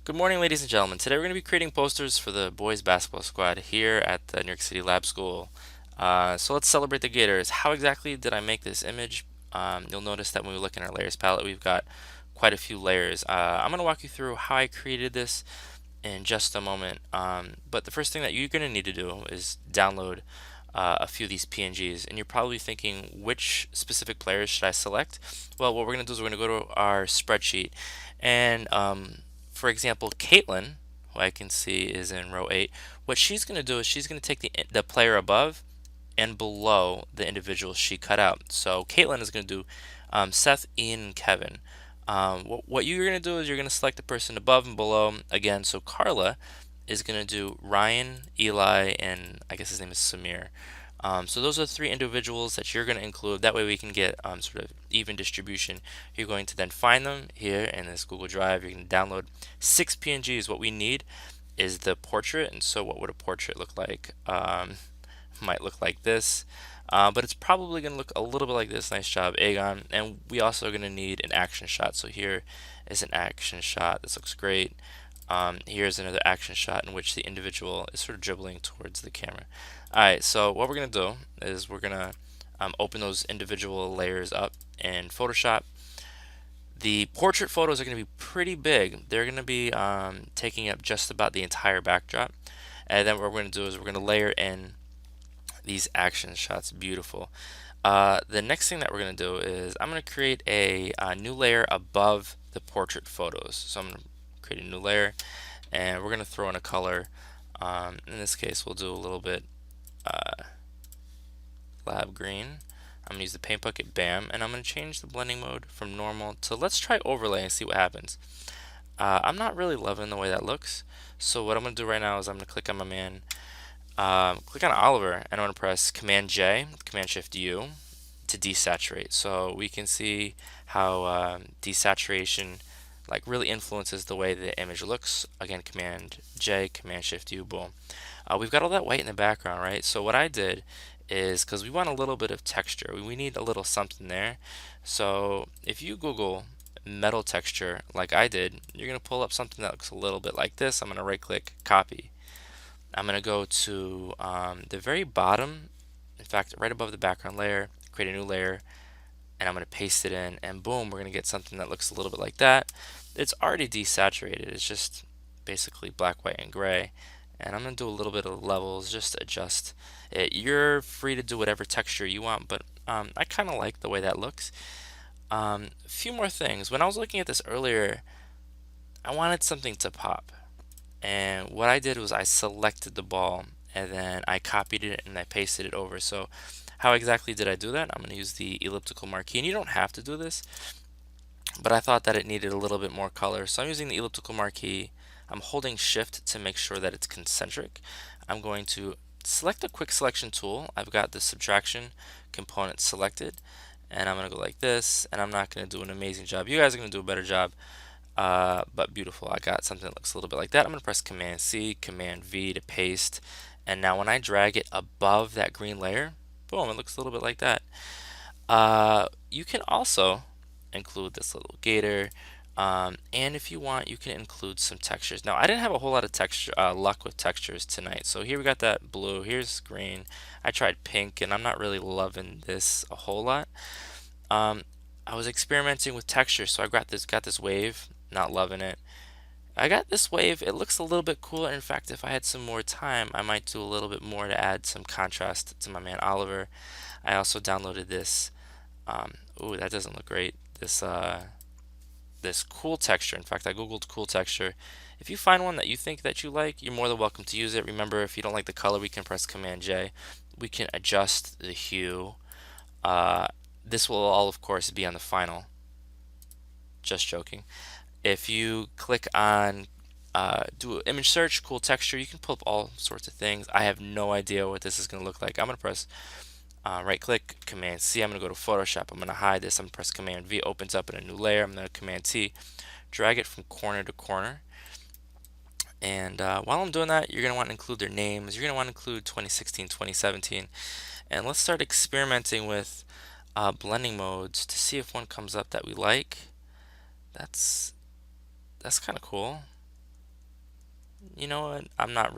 Good morning, ladies and gentlemen. Today we're going to be creating posters for the boys basketball squad here at the New York City Lab School. So let's celebrate the Gators. How exactly did I make this image? You'll notice that when we look in our layers palette, we've got quite a few layers. I'm going to walk you through how I created this in just a moment. But the first thing that you're going to need to do is download a few of these PNGs. And you're probably thinking, which specific players should I select? Well, what we're going to do is we're going to go to our spreadsheet. And for example, Caitlin, who I can see is in row 8, what she's going to do is she's going to take the player above and below the individual she cut out. So Caitlin is going to do Seth, Ian, and Kevin. What you're going to do is you're going to select the person above and below again. So Carla is going to do Ryan, Eli, and I guess his name is Samir. So those are the three individuals that you're going to include. That way we can get sort of even distribution. You're going to then find them here in this Google Drive. You're going to download 6 PNGs. What we need is the portrait. And so what would a portrait look like? Might look like this. But it's probably going to look a little bit like this. Nice job, Aegon. And we also are going to need an action shot. So here is an action shot. This looks great. Here's another action shot in which the individual is sort of dribbling towards the camera. Alright, so what we're going to do is we're going to open those individual layers up in Photoshop. The portrait photos are going to be pretty big. They're going to be taking up just about the entire backdrop. And then what we're going to do is we're going to layer in these action shots. Beautiful. The next thing that we're going to do is I'm going to create a new layer above the portrait photos. So I'm going to create a new layer and we're going to throw in a color. In this case, we'll do a little bit lab green. I'm going to use the paint bucket, bam, and I'm going to change the blending mode from normal to let's try overlay and see what happens. I'm not really loving the way that looks, so what I'm going to do right now is I'm going to click on my man, click on Oliver, and I'm going to press Command J, Command Shift U to desaturate. So we can see how desaturation like really influences the way the image looks. Again, Command J, Command Shift U, boom. We've got all that white in the background, right? So what I did is because we want a little bit of texture, we need a little something there. So if you Google metal texture like I did, you're going to pull up something that looks a little bit like this. I'm going to right click, copy. I'm going to go to the very bottom, in fact right above the background layer, create a new layer, and I'm going to paste it in, and boom, we're going to get something that looks a little bit like that. It's already desaturated. It's just basically black, white, and gray. And I'm going to do a little bit of levels just to adjust it. You're free to do whatever texture you want, but I kind of like the way that looks. A few more things. When I was looking at this earlier, I wanted something to pop. And what I did was I selected the ball and then I copied it and I pasted it over. So how exactly did I do that? I'm going to use the elliptical marquee, and you don't have to do this, but I thought that it needed a little bit more color. So I'm using the elliptical marquee. I'm holding shift to make sure that it's concentric. I'm going to select a quick selection tool. I've got the subtraction component selected, and I'm going to go like this, and I'm not going to do an amazing job. You guys are going to do a better job, but beautiful. I got something that looks a little bit like that. I'm going to press Command C, Command V to paste, and now when I drag it above that green layer, boom, it looks a little bit like that. You can also include this little gator, and if you want, you can include some textures. Now, I didn't have a whole lot of texture luck with textures tonight, so here we got that blue. Here's green. I tried pink, and I'm not really loving this a whole lot. I was experimenting with texture, so I got this wave. Not loving it. I got this wave. It looks a little bit cooler. In fact, if I had some more time, I might do a little bit more to add some contrast to my man Oliver. I also downloaded this. Ooh, that doesn't look great. This cool texture. In fact, I googled cool texture. If you find one that you think that you like, you're more than welcome to use it. Remember, if you don't like the color, we can press Command J. We can adjust the hue. This will all, of course, be on the final. Just joking. If you click on do an image search, cool texture, you can pull up all sorts of things. I have no idea what this is going to look like. I'm going to press right click, Command C. I'm going to go to Photoshop. I'm going to hide this. I'm going to press Command V, opens up in a new layer. I'm going to Command T, drag it from corner to corner. And while I'm doing that, you're going to want to include their names. You're going to want to include 2016, 2017. And let's start experimenting with blending modes to see if one comes up that we like. That's kind of cool. you know what? I'm not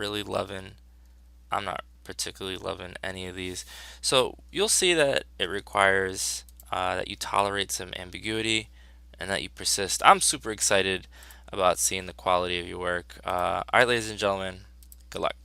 particularly loving any of these. So you'll see that it requires that you tolerate some ambiguity and that you persist. I'm super excited about seeing the quality of your work. All right, ladies and gentlemen, good luck.